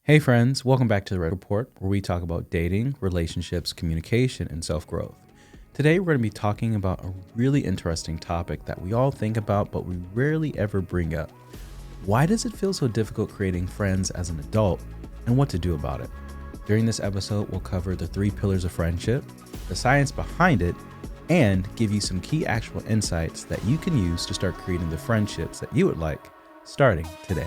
Hey friends, welcome back to the Red Report, where we talk about dating, relationships, communication, and self-growth. Today we're going to be talking about a really interesting topic that we all think about but we rarely ever bring up. Why does it feel so difficult creating friends as an adult, and what to do about it? During this episode, we'll cover the 3 pillars of friendship, the science behind it, and give you some key actual insights that you can use to start creating the friendships that you would like starting today.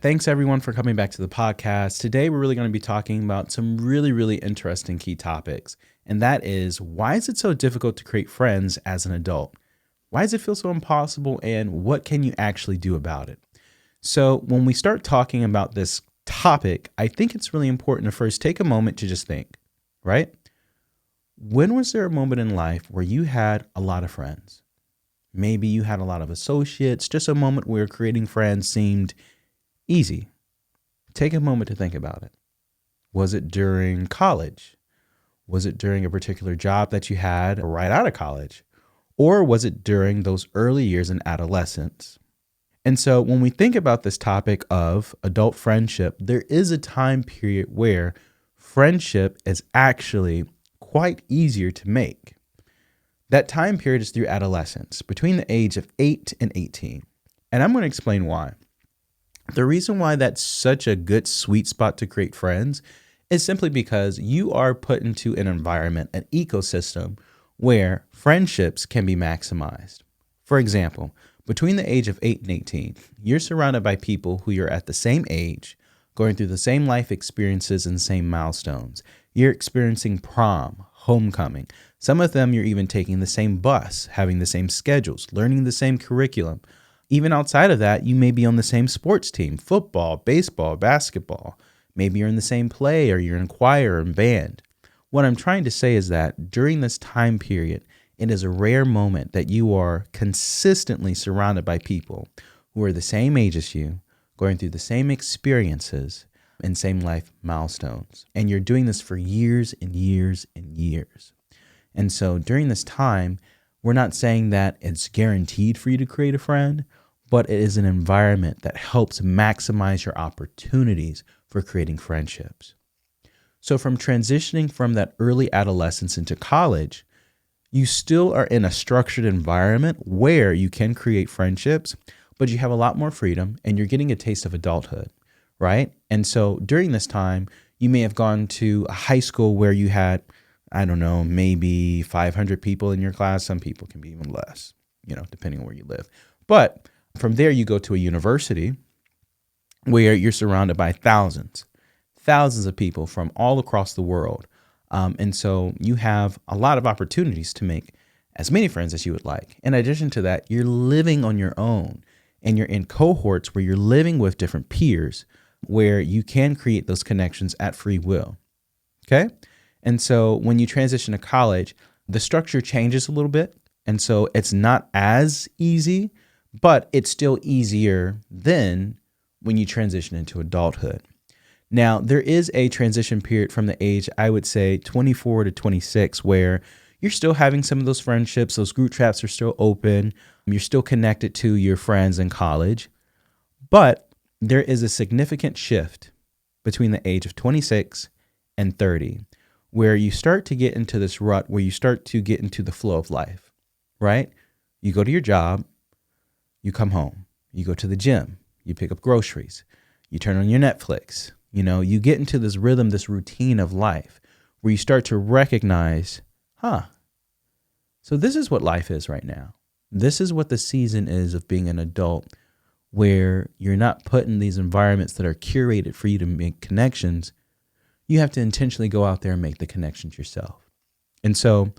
Thanks everyone for coming back to the podcast. Today we're really going to be talking about some really interesting key topics. And that is, why is it so difficult to create friends as an adult? Why does it feel so impossible, and what can you actually do about it? So when we start talking about this topic, I think it's really important to first take a moment to just think, right? When was there a moment in life where you had a lot of friends? Maybe you had a lot of associates, just a moment where creating friends seemed easy. Take a moment to think about it. Was it during college? Was it during a particular job that you had right out of college? Or was it during those early years in adolescence? And so when we think about this topic of adult friendship, there is a time period where friendship is actually quite easier to make. That time period is through adolescence, between the age of 8 and 18. And I'm going to explain why. The reason why that's such a good sweet spot to create friends is simply because you are put into an environment, an ecosystem where friendships can be maximized. For example, between the age of 8 and 18, you're surrounded by people who you're at the same age, going through the same life experiences and same milestones. You're experiencing prom, homecoming. Some of them you're even taking the same bus, having the same schedules, learning the same curriculum. Even outside of that, you may be on the same sports team, football, baseball, basketball. Maybe you're in the same play, or you're in choir and band. What I'm trying to say is that during this time period, it is a rare moment that you are consistently surrounded by people who are the same age as you, going through the same experiences and same life milestones. And you're doing this for years and years and years. And so during this time, we're not saying that it's guaranteed for you to create a friend, but it is an environment that helps maximize your opportunities for creating friendships. So from transitioning from that early adolescence into college, you still are in a structured environment where you can create friendships, but you have a lot more freedom and you're getting a taste of adulthood, right? And so during this time, you may have gone to a high school where you had, I don't know, maybe 500 people in your class. Some people can be even less, depending on where you live. But from there, you go to a university where you're surrounded by thousands of people from all across the world. And so you have a lot of opportunities to make as many friends as you would like. In addition to that, you're living on your own and you're in cohorts where you're living with different peers where you can create those connections at free will. Okay? And so when you transition to college, the structure changes a little bit. And so it's not as easy, but it's still easier than when you transition into adulthood. Now, there is a transition period from the age, I would say, 24 to 26, where you're still having some of those friendships. Those group chats are still open. You're still connected to your friends in college. But there is a significant shift between the age of 26 and 30, where you start to get into this rut, where you start to get into the flow of life, right? You go to your job, you come home, you go to the gym, you pick up groceries, you turn on your Netflix, you get into this rhythm, this routine of life where you start to recognize, so this is what life is right now. This is what the season is of being an adult, where you're not put in these environments that are curated for you to make connections. You have to intentionally go out there and make the connections yourself. And so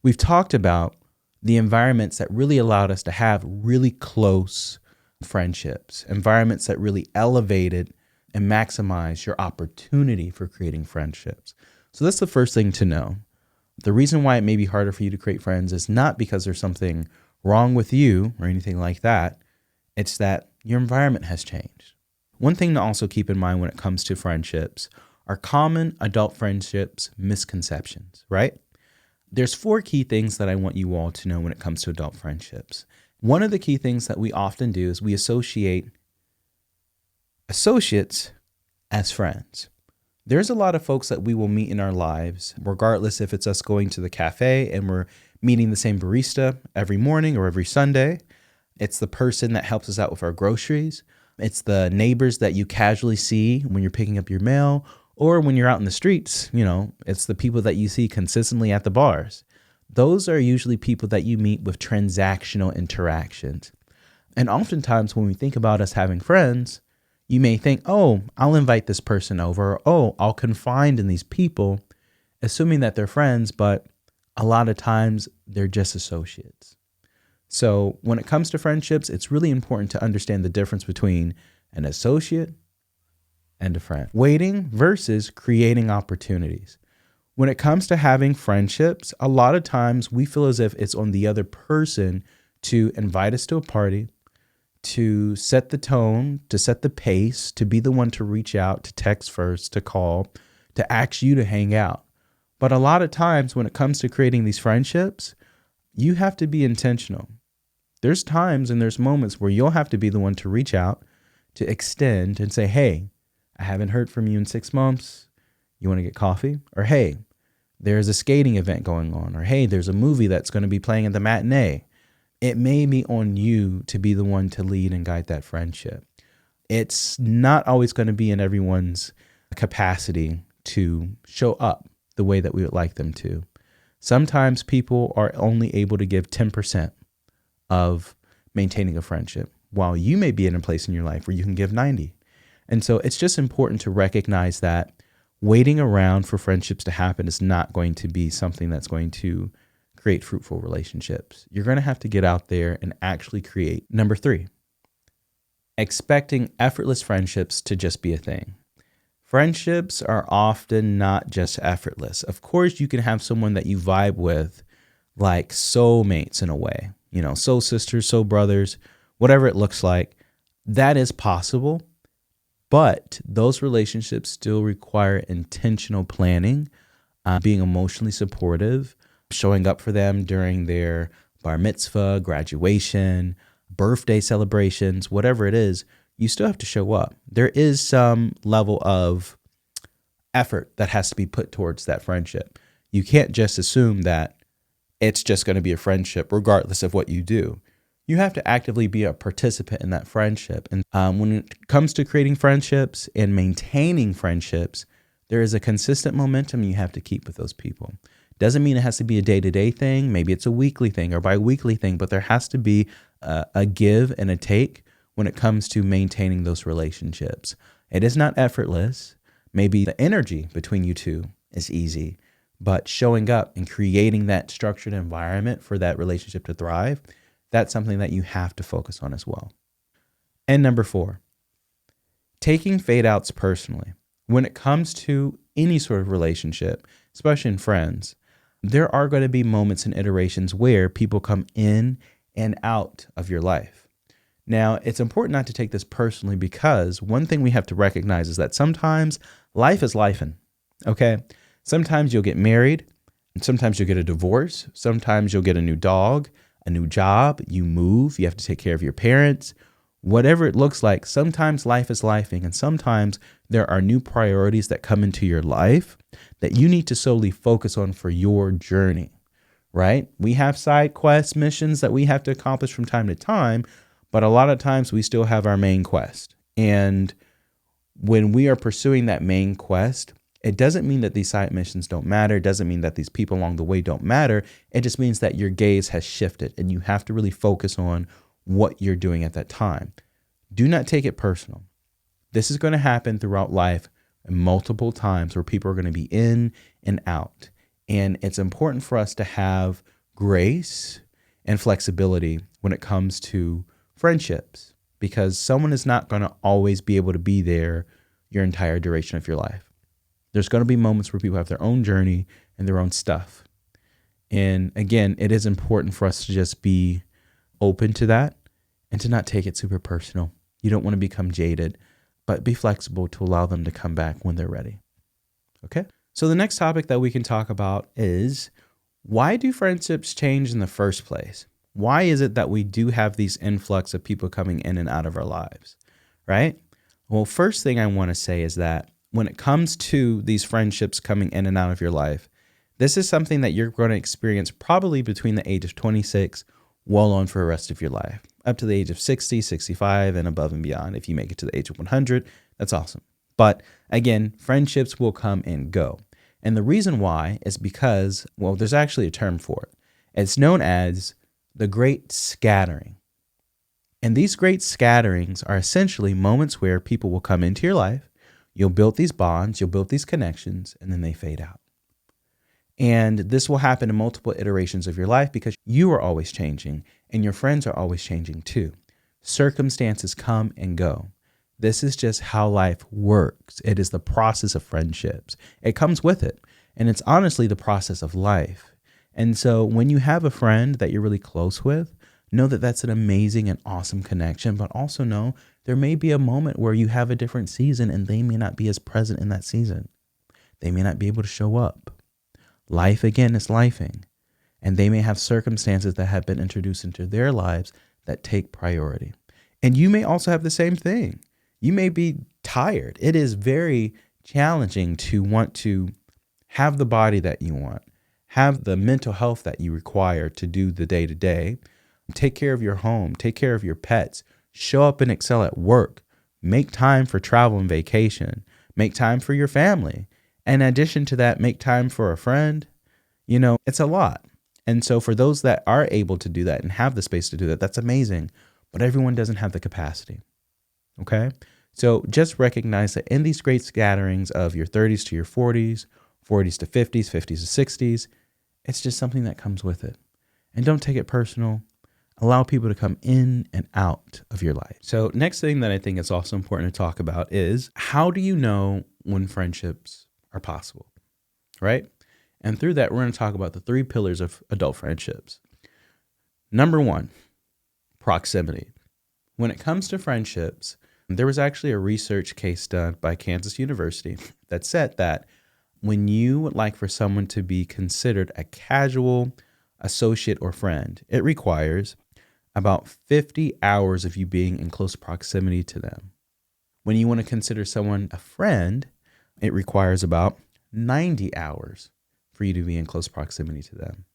we've talked about the environments that really allowed us to have really close friendships, environments that really elevated and maximize your opportunity for creating friendships. So that's the first thing to know. The reason why it may be harder for you to create friends is not because there's something wrong with you or anything like that. It's that your environment has changed, One thing to also keep in mind when it comes to friendships are common adult friendships misconceptions, right? There's four key things that I want you all to know when it comes to adult friendships. One of the key things that we often do is we associate associates as friends. There's a lot of folks that we will meet in our lives, regardless if it's us going to the cafe and we're meeting the same barista every morning or every Sunday. It's the person that helps us out with our groceries. It's the neighbors that you casually see when you're picking up your mail, or when you're out in the streets. It's the people that you see consistently at the bars. Those are usually people that you meet with transactional interactions. And oftentimes when we think about us having friends, you may think, oh, I'll invite this person over, or, oh, I'll confide in these people, assuming that they're friends, but a lot of times they're just associates. So when it comes to friendships, it's really important to understand the difference between an associate and a friend. Waiting versus creating opportunities. When it comes to having friendships, a lot of times we feel as if it's on the other person to invite us to a party, to set the tone, to set the pace, to be the one to reach out, to text first, to call, to ask you to hang out. But a lot of times when it comes to creating these friendships, you have to be intentional. There's times and there's moments where you'll have to be the one to reach out, to extend and say, hey, I haven't heard from you in 6 months. You want to get coffee? Or hey, there's a skating event going on. Or hey, there's a movie that's going to be playing at the matinee. It may be on you to be the one to lead and guide that friendship. It's not always going to be in everyone's capacity to show up the way that we would like them to. Sometimes people are only able to give 10% of maintaining a friendship, while you may be in a place in your life where you can give 90. And so it's just important to recognize that waiting around for friendships to happen is not going to be something that's going to create fruitful relationships. You're going to have to get out there and actually create. Number 3, expecting effortless friendships to just be a thing. Friendships are often not just effortless. Of course, you can have someone that you vibe with like soulmates in a way, soul sisters, soul brothers, whatever it looks like. That is possible, but those relationships still require intentional planning, being emotionally supportive, showing up for them during their bar mitzvah, graduation, birthday celebrations, whatever it is. You still have to show up. There is some level of effort that has to be put towards that friendship. You can't just assume that it's just going to be a friendship regardless of what you do. You have to actively be a participant in that friendship. And when it comes to creating friendships and maintaining friendships, there is a consistent momentum you have to keep with those people. Doesn't mean it has to be a day-to-day thing. Maybe it's a weekly thing or bi-weekly thing, but there has to be a give and a take when it comes to maintaining those relationships. It is not effortless. Maybe the energy between you two is easy, but showing up and creating that structured environment for that relationship to thrive, that's something that you have to focus on as well. And number 4, taking fade outs personally. When it comes to any sort of relationship, especially in friends, there are going to be moments and iterations where people come in and out of your life. Now, it's important not to take this personally, because one thing we have to recognize is that sometimes life is lifing, okay? Sometimes you'll get married, and sometimes you'll get a divorce. Sometimes you'll get a new dog, a new job, you move, you have to take care of your parents. Whatever it looks like, sometimes life is lifing, and sometimes there are new priorities that come into your life that you need to solely focus on for your journey, right? We have side quest missions that we have to accomplish from time to time, but a lot of times we still have our main quest. And when we are pursuing that main quest, it doesn't mean that these side missions don't matter. It doesn't mean that these people along the way don't matter. It just means that your gaze has shifted and you have to really focus on what you're doing at that time. Do not take it personal. This is going to happen throughout life multiple times where people are going to be in and out. And it's important for us to have grace and flexibility when it comes to friendships, because someone is not going to always be able to be there your entire duration of your life. There's going to be moments where people have their own journey and their own stuff. And again, it is important for us to just be open to that and to not take it super personal. You don't want to become jaded. but be flexible to allow them to come back when they're ready. Okay? So the next topic that we can talk about is, why do friendships change in the first place? Why is it that we do have these influx of people coming in and out of our lives, right? Well, first thing I want to say is that when it comes to these friendships coming in and out of your life, this is something that you're going to experience probably between the age of 26 well on for the rest of your life, up to the age of 60, 65, and above and beyond. If you make it to the age of 100, that's awesome. But again, friendships will come and go. And the reason why is because, well, there's actually a term for it. It's known as the great scattering. And these great scatterings are essentially moments where people will come into your life, you'll build these bonds, you'll build these connections, and then they fade out. And this will happen in multiple iterations of your life because you are always changing and your friends are always changing too. Circumstances come and go. This is just how life works. It is the process of friendships. It comes with it. And it's honestly the process of life. And so when you have a friend that you're really close with, know that that's an amazing and awesome connection, but also know there may be a moment where you have a different season and they may not be as present in that season. They may not be able to show up. Life, again, is lifing. And they may have circumstances that have been introduced into their lives that take priority. And you may also have the same thing. You may be tired. It is very challenging to want to have the body that you want, have the mental health that you require to do the day-to-day, take care of your home, take care of your pets, show up and excel at work, make time for travel and vacation, make time for your family. And in addition to that, make time for a friend. It's a lot. And so for those that are able to do that and have the space to do that, that's amazing. But everyone doesn't have the capacity. Okay? So just recognize that in these great scatterings of your 30s to your 40s, 40s to 50s, 50s to 60s, it's just something that comes with it. And don't take it personal. Allow people to come in and out of your life. So next thing that I think is also important to talk about is, how do you know when friendships are possible, right? And through that, we're going to talk about the 3 pillars of adult friendships. Number 1, proximity. When it comes to friendships, there was actually a research case done by Kansas University that said that when you would like for someone to be considered a casual associate or friend, it requires about 50 hours of you being in close proximity to them. When you want to consider someone a friend, it requires about 90 hours for you to be in close proximity to them.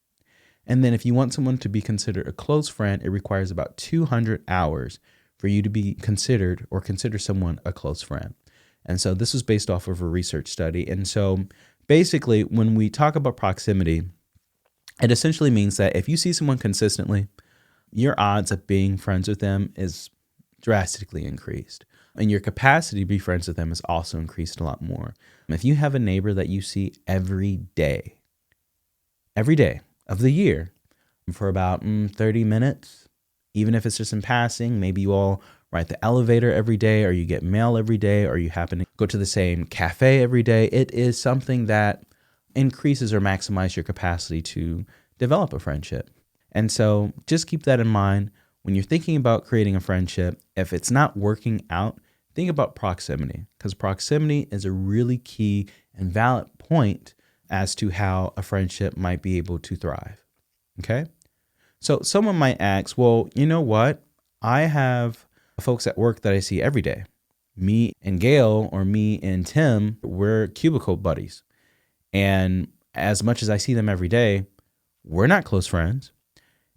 And then if you want someone to be considered a close friend, it requires about 200 hours for you to be considered or consider someone a close friend. And so this was based off of a research study. And so basically, when we talk about proximity, it essentially means that if you see someone consistently, your odds of being friends with them is drastically increased. And your capacity to be friends with them is also increased a lot more. If you have a neighbor that you see every day of the year for about 30 minutes, even if it's just in passing, maybe you all ride the elevator every day, or you get mail every day, or you happen to go to the same cafe every day, it is something that increases or maximizes your capacity to develop a friendship. And so just keep that in mind when you're thinking about creating a friendship. If it's not working out, think about proximity, because proximity is a really key and valid point as to how a friendship might be able to thrive. Okay? So someone might ask, well, you know what? I have folks at work that I see every day. Me and Gail, or me and Tim, we're cubicle buddies. And as much as I see them every day, we're not close friends.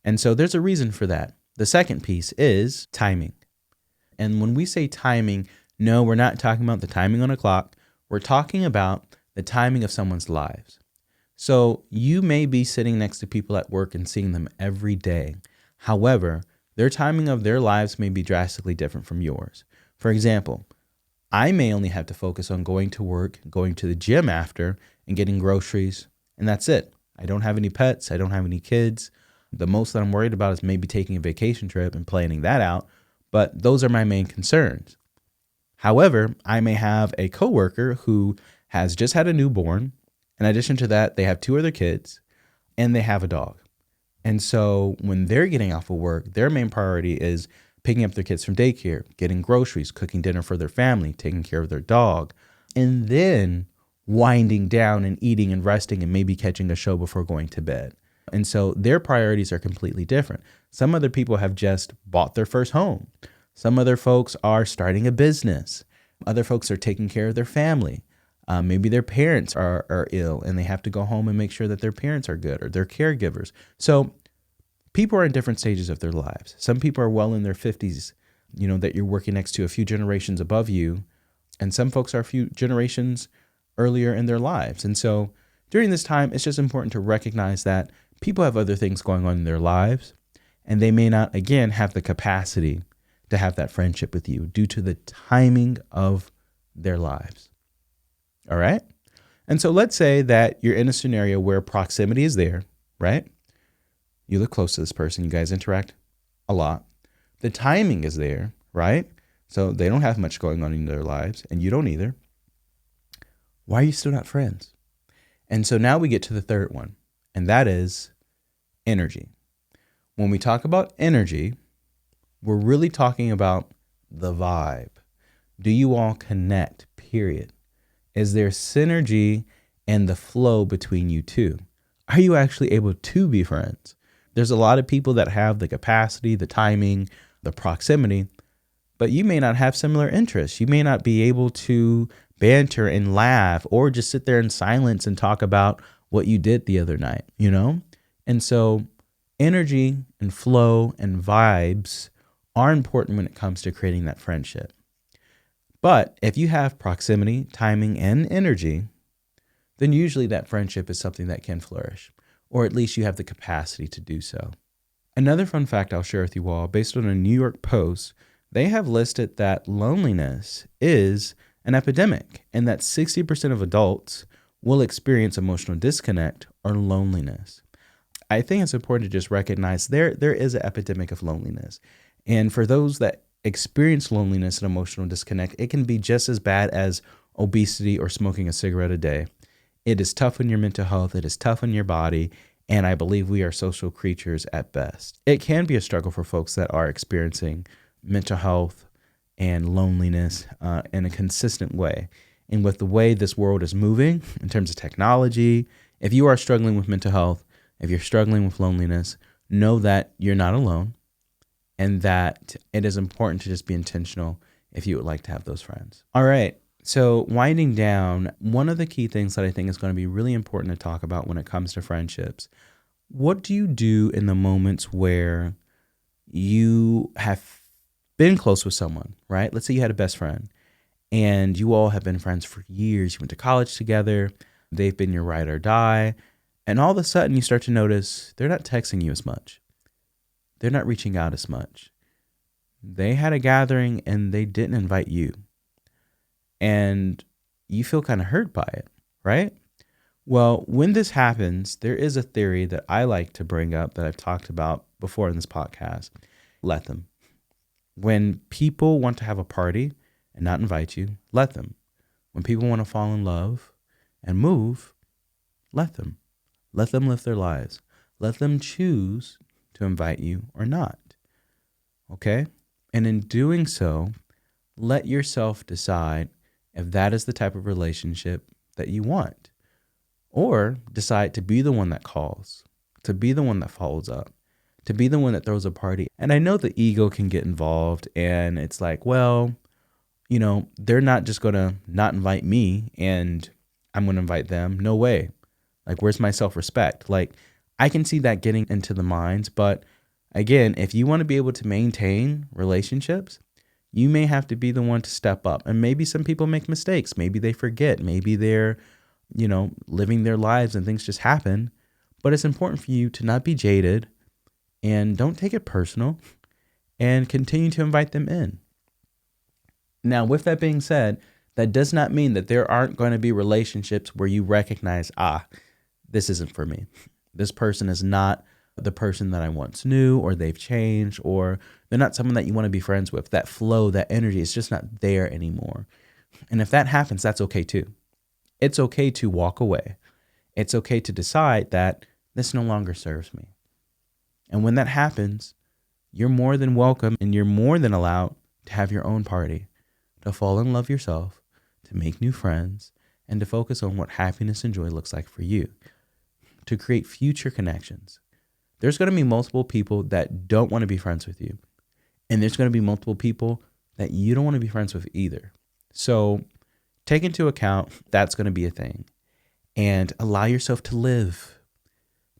And so there's a reason for that. The second piece is timing. And when we say timing, no, we're not talking about the timing on a clock. We're talking about the timing of someone's lives. So you may be sitting next to people at work and seeing them every day. However, their timing of their lives may be drastically different from yours. For example, I may only have to focus on going to work, going to the gym after, and getting groceries, and that's it. I don't have any pets. I don't have any kids. The most that I'm worried about is maybe taking a vacation trip and planning that out, but those are my main concerns. However, I may have a coworker who has just had a newborn. In addition to that, they have 2 other kids, and they have a dog. And so when they're getting off of work, their main priority is picking up their kids from daycare, getting groceries, cooking dinner for their family, taking care of their dog, and then winding down and eating and resting and maybe catching a show before going to bed. And so their priorities are completely different. Some other people have just bought their first home. Some other folks are starting a business. Other folks are taking care of their family. Maybe their parents are ill and they have to go home and make sure that their parents are good or their caregivers. So people are in different stages of their lives. Some people are well in their 50s, that you're working next to a few generations above you. And some folks are a few generations earlier in their lives. And so during this time, it's just important to recognize that people have other things going on in their lives, and they may not, again, have the capacity to have that friendship with you due to the timing of their lives. All right? And so let's say that you're in a scenario where proximity is there, right? You live close to this person. You guys interact a lot. The timing is there, right? So they don't have much going on in their lives, and you don't either. Why are you still not friends? And so now we get to the third one, and that is energy. When we talk about energy, we're really talking about the vibe. Do you all connect, period? Is there synergy and the flow between you two? Are you actually able to be friends? There's a lot of people that have the capacity, the timing, the proximity, but you may not have similar interests. You may not be able to banter and laugh or just sit there in silence and talk about what you did the other night, And so energy and flow and vibes are important when it comes to creating that friendship. But if you have proximity, timing, and energy, then usually that friendship is something that can flourish, or at least you have the capacity to do so. Another fun fact I'll share with you all, based on a New York Post, they have listed that loneliness is an epidemic and that 60% of adults will experience emotional disconnect or loneliness. I think it's important to just recognize there is an epidemic of loneliness. And for those that experience loneliness and emotional disconnect, it can be just as bad as obesity or smoking a cigarette a day. It is tough on your mental health. It is tough on your body. And I believe we are social creatures at best. It can be a struggle for folks that are experiencing mental health and loneliness in a consistent way. And with the way this world is moving in terms of technology, if you are struggling with mental health, if you're struggling with loneliness, know that you're not alone and that it is important to just be intentional if you would like to have those friends. All right. So winding down, one of the key things that I think is going to be really important to talk about when it comes to friendships, what do you do in the moments where you have been close with someone, right? Let's say you had a best friend and you all have been friends for years. You went to college together. They've been your ride or die. And all of a sudden you start to notice they're not texting you as much. They're not reaching out as much. They had a gathering and they didn't invite you. And you feel kind of hurt by it, right? Well, when this happens, there is a theory that I like to bring up that I've talked about before in this podcast. Let them. When people want to have a party and not invite you, let them. When people want to fall in love and move, let them. Let them live their lives. Let them choose to invite you or not. Okay? And in doing so, let yourself decide if that is the type of relationship that you want. Or decide to be the one that calls, to be the one that follows up, to be the one that throws a party. And I know the ego can get involved and it's like, well, they're not just going to not invite me and I'm going to invite them. No way. Like, where's my self-respect? Like, I can see that getting into the minds. But again, if you want to be able to maintain relationships, you may have to be the one to step up. And maybe some people make mistakes. Maybe they forget. Maybe they're, living their lives and things just happen. But it's important for you to not be jaded and don't take it personal and continue to invite them in. Now, with that being said, that does not mean that there aren't going to be relationships where you recognize, this isn't for me. This person is not the person that I once knew, or they've changed, or they're not someone that you want to be friends with. That flow, that energy is just not there anymore. And if that happens, that's okay too. It's okay to walk away. It's okay to decide that this no longer serves me. And when that happens, you're more than welcome and you're more than allowed to have your own party, to fall in love yourself, to make new friends, and to focus on what happiness and joy looks like for you, to create future connections. There's going to be multiple people that don't want to be friends with you, and there's going to be multiple people that you don't want to be friends with either. So take into account that's going to be a thing, and allow yourself to live,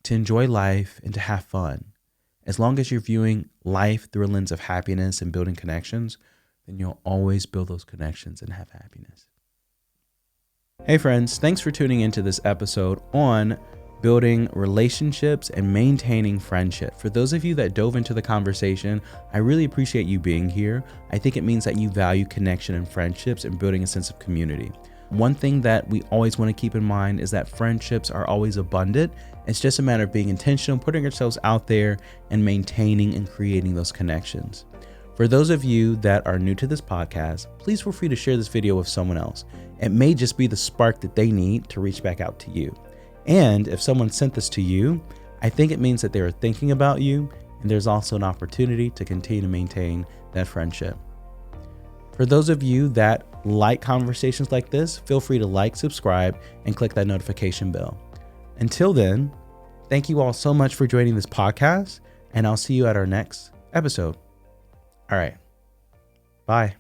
to enjoy life, and to have fun. As long as you're viewing life through a lens of happiness and building connections, then you'll always build those connections and have happiness. Hey friends, thanks for tuning into this episode on building relationships and maintaining friendship. For those of you that dove into the conversation, I really appreciate you being here. I think it means that you value connection and friendships and building a sense of community. One thing that we always want to keep in mind is that friendships are always abundant. It's just a matter of being intentional, putting ourselves out there, and maintaining and creating those connections. For those of you that are new to this podcast, please feel free to share this video with someone else. It may just be the spark that they need to reach back out to you. And if someone sent this to you, I think it means that they are thinking about you, and there's also an opportunity to continue to maintain that friendship. For those of you that like conversations like this, feel free to like, subscribe, and click that notification bell. Until then, thank you all so much for joining this podcast, and I'll see you at our next episode. All right. Bye.